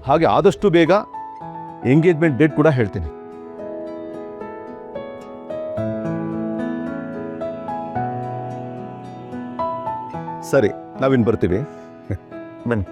ಹಾಗೆ ಆದಷ್ಟು ಬೇಗ ಎಂಗೇಜ್ಮೆಂಟ್ ಡೇಟ್ ಕೂಡ ಹೇಳ್ತೀನಿ. ಸರಿ, ನಾವಿನ್ ಬರ್ತೀವಿ. ಬನ್ನಿ.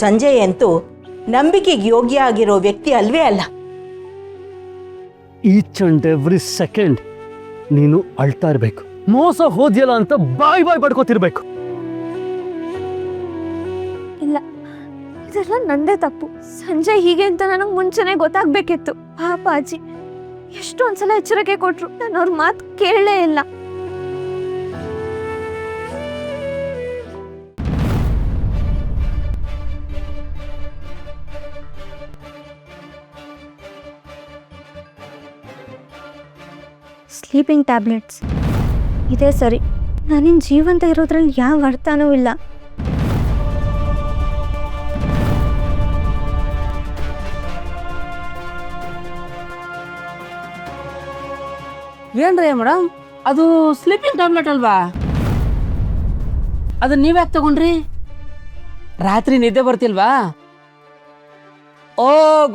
ಸಂಜಯ್ ಅಂತೂ ನಂಬಿಕೆಗೆ ಯೋಗ್ಯ ಆಗಿರೋ ವ್ಯಕ್ತಿ ಅಲ್ವೇ ಅಲ್ಲ. ಈಚ್ ಅಂಡ್ ಎವ್ರಿ ಸೆಕೆಂಡ್ ನೀನು ಅಳ್ತಾ ಇರಬೇಕು. ಮೋಸ ಹೋದ್ಯಲ್ಲ ಅಂತ ಬಾಯ್ ಪಡ್ಕೋತಿರ್ಬೇಕು. ಇಲ್ಲ, ಇದೆಲ್ಲ ನಂದೇ ತಪ್ಪು. ಸಂಜಯ್ ಹೀಗೆ ಅಂತ ನನಗೆ ಮುಂಚೆನೆ ಗೊತ್ತಾಗ್ಬೇಕಿತ್ತು. ಪಾಪ ಅಜ್ಜಿ ಎಷ್ಟೊಂದ್ಸಲ ಎಚ್ಚರಿಕೆ ಕೊಟ್ರು, ನಾನು ಅವ್ರ ಮಾತು ಕೇಳಲೇ ಇಲ್ಲ. ಸ್ಲೀಪಿಂಗ್ ಟ್ಯಾಬ್ಲೆಟ್ಸ್ ಇದೇ ಸರಿ. ನಾನಿನ್ ಜೀವಂತ ಇರೋದ್ರಲ್ಲಿ ಯಾವ ಅರ್ಥನೂ ಇಲ್ಲ. ಏನ್ರಿ ಮೇಡಮ್, ಅದು ಸ್ಲೀಪಿಂಗ್ ಟ್ಯಾಬ್ಲೆಟ್ ಅಲ್ವಾ? ಅದನ್ನ ನೀವ್ಯಾಕೆ ತಗೊಂಡ್ರಿ? ರಾತ್ರಿ ನಿದ್ದೆ ಬರ್ತಿಲ್ವಾ? ಓ,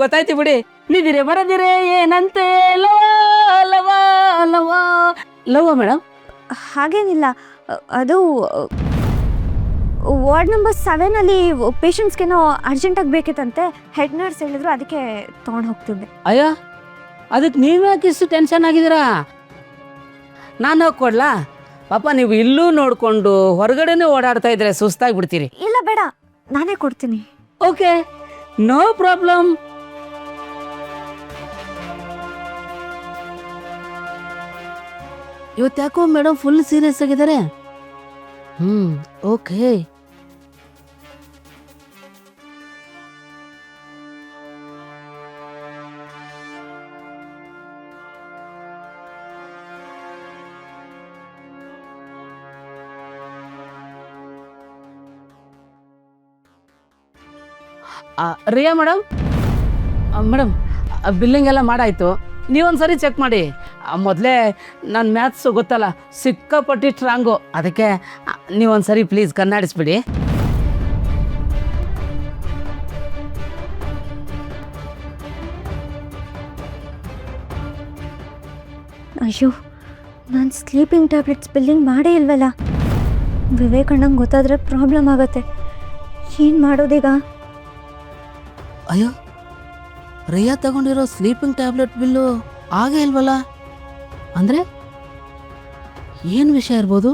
ಗೊತ್ತಾಯ್ತು ಬಿಡಿ. ನಿದ್ರೆ ಬರದಿರೆ ಏನಂತೆ ಲವ ಮೇಡಮ್? ಹಾಗೇನಿಲ್ಲ, ಅದು ವಾರ್ಡ್ ನಂಬರ್ 7 ಅಲ್ಲಿ ಪೇಷಂಟ್ಸ್ಗೇನೋ ಅರ್ಜೆಂಟಾಗಿ ಬೇಕಿತ್ತಂತೆ. ಹೆಡ್ ನರ್ಸ್ ಹೇಳಿದ್ರು, ಅದಕ್ಕೆ ತೊಗೊಂಡು ಹೋಗ್ತಿದ್ದೆ. ಅಯ್ಯ, ಅದಕ್ಕೆ ನೀವ್ಯಾಕೆ ಇಷ್ಟು ಟೆನ್ಷನ್ ಆಗಿದ್ದೀರಾ? ನಾನು ಹೋಗಿ ಕೊಡ್ಲಾ? ಪಾಪ ನೀವು ಇಲ್ಲೂ ನೋಡ್ಕೊಂಡು ಹೊರಗಡೆನೇ ಓಡಾಡ್ತಾ ಇದ್ರೆ ಸುಸ್ತಾಗಿ ಬಿಡ್ತೀರಿ. ಇಲ್ಲ ಬೇಡ, ನಾನೇ ಕೊಡ್ತೀನಿ. Okay, no problem. ಇವತ್ತು ಯಾಕೋ ಮೇಡಮ್ ಫುಲ್ ಸೀರಿಯಸ್ ಆಗಿದ್ದಾರೆ. ಓಕೆ. ರಿಯಾ ಮೇಡಮ್, ಬಿಲ್ಲಿಂಗ್ ಎಲ್ಲ ಮಾಡಾಯ್ತು. ನೀವೊಂದ್ಸರಿ ಚೆಕ್ ಮಾಡಿ. ಮೊದಲೇ ನನ್ನ ಮ್ಯಾಥ್ಸು ಗೊತ್ತಲ್ಲ, ಸಿಕ್ಕಾಪಟ್ಟಿ ಸ್ಟ್ರಾಂಗು. ಅದಕ್ಕೆ ನೀವೊಂದ್ಸರಿ ಪ್ಲೀಸ್ ಕನ್ನಡಿಸ್ಬಿಡಿ. ಅಯ್ಯೋ, ನಾನು ಸ್ಲೀಪಿಂಗ್ ಟ್ಯಾಬ್ಲೆಟ್ಸ್ ಬಿಲ್ಲಿಂಗ್ ಮಾಡೇ ಇಲ್ವಲ್ಲ. ವಿವೇಕಣ್ಣಂಗೆ ಗೊತ್ತಾದರೆ ಪ್ರಾಬ್ಲಮ್ ಆಗತ್ತೆ. ಏನು ಮಾಡೋದೀಗ? ಅಯ್ಯೋ, ರಿಯಾ ತಗೊಂಡಿರೋ ಸ್ಲೀಪಿಂಗ್ ಟ್ಯಾಬ್ಲೆಟ್ ಬಿಲ್ಲು ಆಗೇ ಇಲ್ವಲ್ಲ. ಅಂದರೆ ಏನು ವಿಷಯ ಇರ್ಬೋದು?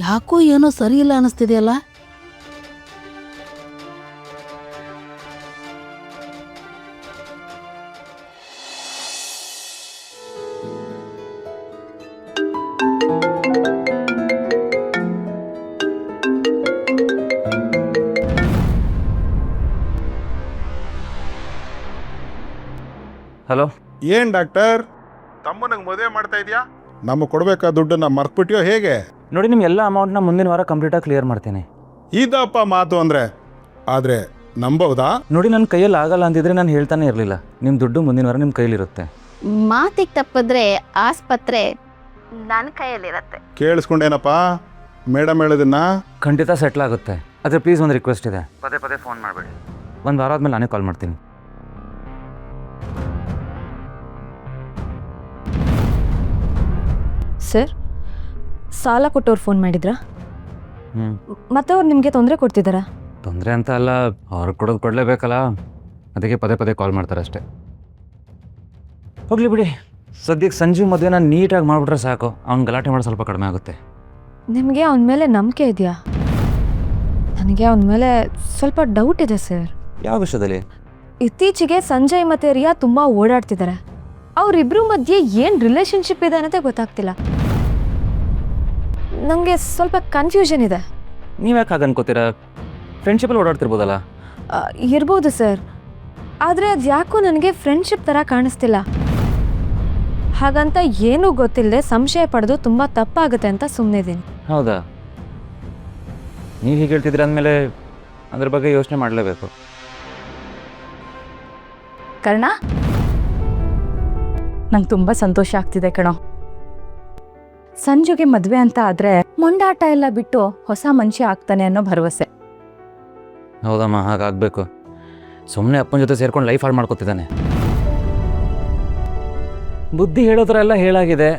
ಯಾಕೋ ಏನೋ ಸರಿ ಇಲ್ಲ ಅನ್ನಿಸ್ತಿದೆಯಲ್ಲ. ಹಲೋ. ಏನ್ ಡಾಕ್ಟರ್, ತಮ್ಮನಿಗೆ ಮದುವೆ ಮಾಡ್ತಾ ಇದೆಯಾ? ನಮಗೆ ಕೊಡ್ಬೇಕಾದ ದುಡ್ಡನ್ನ ಮರ್ತ್ಬಿಟ್ಯೋ ಹೇಗೆ? ನೋಡಿ, ನಿಮ್ಮ ಎಲ್ಲ ಅಮೌಂಟ್ನ ಮುಂದಿನ ವಾರ ಕಂಪ್ಲೀಟಾಗಿ ಕ್ಲಿಯರ್ ಮಾಡ್ತೀನಿ. ಇದಪ್ಪ ಮಾತು ಅಂದರೆ. ಆದರೆ ನಂಬಹುದಾ? ನೋಡಿ, ನನ್ನ ಕೈಯಲ್ಲಿ ಆಗಲ್ಲ ಅಂದಿದ್ರೆ ನಾನು ಹೇಳ್ತಾನೆ ಇರಲಿಲ್ಲ. ನಿಮ್ಮ ದುಡ್ಡು ಮುಂದಿನ ವಾರ ನಿಮ್ಮ ಕೈಲಿರುತ್ತೆ. ಮಾತಿಗೆ ತಪ್ಪಿದ್ರೆ ಆಸ್ಪತ್ರೆ ನನ್ನ ಕೈಯಲ್ಲಿರುತ್ತೆ. ಕೇಳಿಸ್ಕೊಂಡೇನಪ್ಪ ಮೇಡಮ್ ಹೇಳೋದನ್ನ? ಖಂಡಿತ ಸೆಟ್ಲ್ ಆಗುತ್ತೆ. ಆದರೆ ಪ್ಲೀಸ್ ಒಂದು ರಿಕ್ವೆಸ್ಟ್ ಇದೆ, ಪದೇ ಪದೇ ಫೋನ್ ಮಾಡಬೇಡಿ. ಒಂದು ವಾರ ಆದಮೇಲೆ ನಾನೇ ಕಾಲ್ ಮಾಡ್ತೀನಿ. ಸರ್, ಸಾಲ ಕೊಟ್ಟವ್ರು ಫೋನ್ ಮಾಡಿದ್ರಾ? ಮತ್ತೆ ಅವ್ರು ನಿಮಗೆ ತೊಂದರೆ ಕೊಡ್ತಿದ್ದಾರಾ? ತೊಂದರೆ ಅಂತ ಅಲ್ಲ, ಅವ್ರಿಗೆ ಕೊಡೋದು ಕೊಡಲೇಬೇಕಲ್ಲ, ಅದಕ್ಕೆ ಪದೇ ಪದೇ ಕಾಲ್ ಮಾಡ್ತಾರೆ ಅಷ್ಟೇ. ಹೋಗ್ಲಿ ಬಿಡಿ, ಸದ್ಯಕ್ಕೆ ಸಂಜು ಮದುವೆನ ನೀಟಾಗಿ ಮಾಡಿಬಿಟ್ರೆ ಸಾಕು. ಅವ್ನು ಗಲಾಟೆ ಮಾಡಿ ಸ್ವಲ್ಪ ಕಡಿಮೆ ಆಗುತ್ತೆ. ನಿಮಗೆ ಅವನ ಮೇಲೆ ನಂಬಿಕೆ ಇದೆಯಾ? ನನಗೆ ಅವನ ಮೇಲೆ ಸ್ವಲ್ಪ ಡೌಟ್ ಇದೆ ಸರ್. ಯಾವ ವಿಷಯದಲ್ಲಿ? ಇತ್ತೀಚೆಗೆ ಸಂಜಯ್ ಮತ್ತು ರಿಯಾ ತುಂಬ ಓಡಾಡ್ತಿದ್ದಾರೆ. ಅವರಿಬ್ಬರ ಮಧ್ಯೆ ಏನು ರಿಲೇಷನ್ಶಿಪ್ ಇದೆ ಅನ್ನೋದೇ ಗೊತ್ತಾಗ್ತಿಲ್ಲ. ನನಗೆ ಸ್ವಲ್ಪ ಕನ್ಫ್ಯೂಷನ್ ಇದೆ. ನೀವು ಯಾಕೆ ಹಾಗೆ ಅನ್ಕೋತೀರಾ? ಫ್ರೆಂಡ್ಶಿಪ್ಪಲ್ಲಿ ಓಡಾಡ್ತಿರ್ಬೋದಲ್ಲ? ಇರ್ಬೋದು ಸರ್, ಆದರೆ ಅದು ಯಾಕೋ ನನಗೆ ಫ್ರೆಂಡ್ಶಿಪ್ ಥರ ಕಾಣಿಸ್ತಿಲ್ಲ. ಹಾಗಂತ ಏನೂ ಗೊತ್ತಿಲ್ಲದೆ ಸಂಶಯ ಪಡೆದು ತುಂಬ ತಪ್ಪಾಗುತ್ತೆ ಅಂತ ಸುಮ್ಮನಿದ್ದೀನಿ. ಹೌದಾ? ನೀವು ಹೀಗೆ ಹೇಳ್ತಿದ್ರೆ ಅಂದಮೇಲೆ ಅದ್ರ ಬಗ್ಗೆ ಯೋಚನೆ ಮಾಡಲೇಬೇಕು. ಕರ್ಣ, ನಂಗೆ ತುಂಬ ಸಂತೋಷ ಆಗ್ತಿದೆ ಕಣೋ. ಸಂಜುಗೆ ಮದುವೆ ಅಂತ ಆದರೆ ಮೊಂಡಾಟ ಎಲ್ಲ ಬಿಟ್ಟು ಹೊಸ ಮನುಷ್ಯ ಆಗ್ತಾನೆ ಅನ್ನೋ ಭರವಸೆ. ಹೌದಮ್ಮ, ಹಾಗಾಗಬೇಕು. ಸುಮ್ಮನೆ ಅಪ್ಪನ ಜೊತೆ ಸೇರ್ಕೊಂಡು ಲೈಫ್ ಹಾಳು ಮಾಡ್ಕೊತಿದ್ದಾನೆ. ಬುದ್ಧಿ ಹೇಳೋದ್ರ ಎಲ್ಲ ಹೇಳಾಗಿದೆ,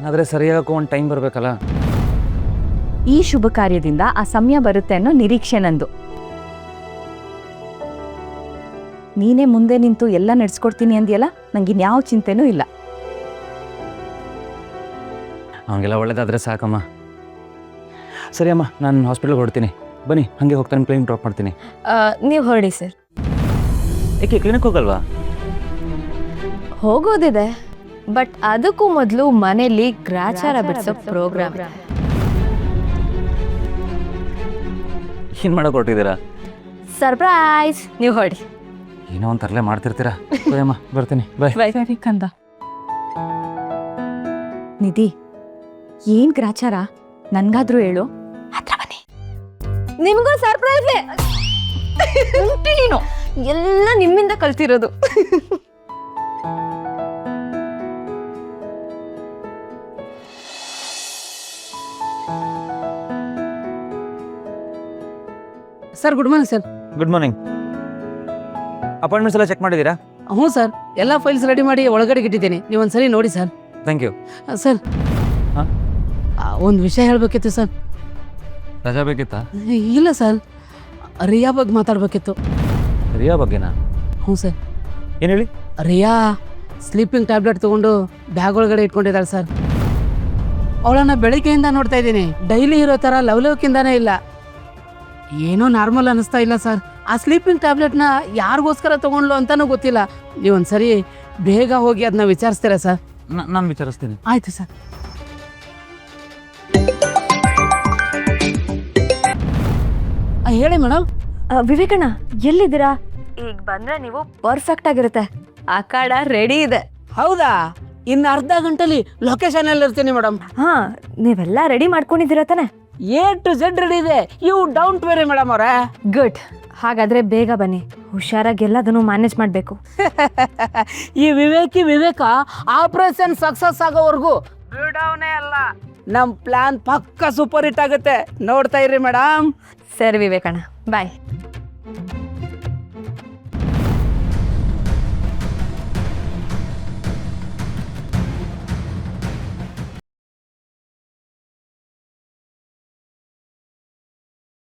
ಆದರೆ ಸರಿಯಾಗಕ್ಕೂ ಒಂದು ಟೈಮ್ ಬರಬೇಕಲ್ಲ. ಈ ಶುಭ ಕಾರ್ಯದಿಂದ ಆ ಸಮಯ ಬರುತ್ತೆ ಅನ್ನೋ ನಿರೀಕ್ಷೆ ನಂದು. ನೀನೇ ಮುಂದೆ ನಿಂತು ಎಲ್ಲ ನಡೆಸ್ಕೊಡ್ತೀನಿ ಅಂದ್ಯಲ್ಲ, ನಂಗಿನ್ಯಾವ ಚಿಂತೆನೂ ಇಲ್ಲ. ಅವನಿಗೆಲ್ಲ ಒಳ್ಳೇದಾದರೆ ಸಾಕಮ್ಮ. ಸರಿ ಅಮ್ಮ, ನಾನು ಹಾಸ್ಪಿಟಲ್ಗೆ ಹೊಡ್ತೀನಿ. ಬನ್ನಿ, ಹಾಗೆ ಹೋಗ್ತಾನೆ, ಕ್ಲಿನಿಕ್ ಡ್ರಾಪ್ ಮಾಡ್ತೀನಿ. ನೀವು ಹೊರಡಿ ಸರ್. ಏಕೆ ಕ್ಲಿನಿಕ್ ಹೋಗಲ್ವಾ? ಹೋಗೋದಿದೆ, ಬಟ್ ಅದಕ್ಕೂ ಮೊದಲು ಮನೇಲಿ ಗ್ರಾಚಾರ ಬಿಡಿಸೋ ಪ್ರೋಗ್ರಾಮ್. ಏನು ಮಾಡೋಕೆ ಹೊರಟಿದ್ದೀರಾ? ಸರ್ಪ್ರೈಸ್. ನೀವು ಹೊರಡಿ. ಏನೋ ಒಂದು ತರಲೆ ಮಾಡ್ತಿರ್ತೀರಾ. ಅಮ್ಮ ಬರ್ತೀನಿ, ಬಾಯ್. ಸರಿ ಕಂದ. ನಿಧಿ, ಏನ್ ಗ್ರಾಚಾರ? ನನ್ಗಾದ್ರೂ ಹೇಳು. ಹತ್ರ ಬನ್ನಿ. ನಿಮಗೂ ಸರ್ಪ್ರೈಸ್. ನೀನು ಎಲ್ಲ ನಿಮ್ಮಿಂದ ಕಲ್ತಿರೋದು. Sir good morning sir. Good morning. Appointments ಎಲ್ಲ ಚೆಕ್ ಮಾಡಿದ್ದೀರಾ? ಹ್ಞೂ ಸರ್, ಎಲ್ಲ ಫೈಲ್ಸ್ ರೆಡಿ ಮಾಡಿ ಒಳಗಡೆ ಇಟ್ಟಿದ್ದೀನಿ. ನೀವು ಒಂದ್ಸರಿ ನೋಡಿ ಸರ್. Thank you. ಸರ್, ಹಾಂ, ಒಂದು ವಿಷಯ ಹೇಳಬೇಕಿತ್ತು ಸರ್. ರಜಾ ಬೇಕಿತ್ತಾ? ಇಲ್ಲ ಸರ್, ರಿಯಾ ಬಗ್ಗೆ ಮಾತಾಡಬೇಕಿತ್ತು. ರಿಯಾ ಬಗ್ಗೆನಾ? ಹ್ಞೂ ಸರ್. ಏನು ಹೇಳಿ? ರಿಯಾ ಸ್ಲೀಪಿಂಗ್ ಟ್ಯಾಬ್ಲೆಟ್ ತೊಗೊಂಡು ಬ್ಯಾಗ್ ಒಳಗಡೆ ಇಟ್ಕೊಂಡಿದ್ದಾಳೆ ಸರ್. ಅವಳನ್ನು ಬೆಳಿಗ್ಗೆಯಿಂದ ನೋಡ್ತಾ ಇದ್ದೀನಿ. ಡೈಲಿ ಇರೋ ಥರ ಲವಲವಿಕೆಯಿಂದಾನೇ ಇಲ್ಲ. ಏನೋ ನಾರ್ಮಲ್ ಅನ್ನಿಸ್ತಾ ಇಲ್ಲ ಸರ್. ಆ ಸ್ಲೀಪಿಂಗ್ ಟ್ಯಾಬ್ಲೆಟ್ನ ಯಾರಿಗೋಸ್ಕರ ತೊಗೊಂಡ್ಲು ಅಂತಲೂ ಗೊತ್ತಿಲ್ಲ. ನೀವೊಂದ್ಸರಿ ಬೇಗ ಹೋಗಿ ಅದನ್ನ ವಿಚಾರಿಸ್ತೀರಾ ಸರ್? ನಾನು ವಿಚಾರಿಸ್ತೀನಿ. ಆಯಿತು ಸರ್. ಹೇಳಿ ಮೇಡಮ್. ವಿವೇಕಣ್ಣ ಎಲ್ಲಿದ್ದೀರಾ? ಈಗ ಬಂದ್ರೆ ನೀವು ಪರ್ಫೆಕ್ಟ್ ಆಗಿರುತ್ತೆ. ಆ ಕಾಡ ರೆಡಿ ಇದೆ. ಹೌದಾ? ಇನ್ನು ಅರ್ಧ ಗಂಟೆಲಿ ಲೊಕೇಶನ್ ಅಲ್ಲಿ ಇರ್ತೀನಿ ಮೇಡಮ್. ಹಾ, ನೀವೆಲ್ಲ ರೆಡಿ ಮಾಡ್ಕೊಂಡಿದ್ದೀರಾ ತಾನೆ? A to Z ರೆಡಿ ಇದೆ. ಯು ಡೋಂಟ್ ವೆರಿ ಮೇಡಮ್ ಅವರೇ. ಗುಡ್. ಹಾಗಾದ್ರೆ ಬೇಗ ಬನ್ನಿ. ಹುಷಾರಾಗಿ ಎಲ್ಲದನ್ನು ಮ್ಯಾನೇಜ್ ಮಾಡಬೇಕು. ಈ ವಿವೇಕ ಆಪರೇಷನ್ ಸಕ್ಸಸ್ ಆಗೋವರೆಗೂ ಬಿಡೋನೇ ಅಲ್ಲ. ನಮ್ಮ ಪ್ಲಾನ್ ಪಕ್ಕ ಸೂಪರ್ ಹಿಟ್ ಆಗುತ್ತೆ. ನೋಡ್ತಾ ಇರ್ರಿ ಮೇಡಮ್. ಸರಿ ವಿವೇಕಣ್ಣ, ಬಾಯ್.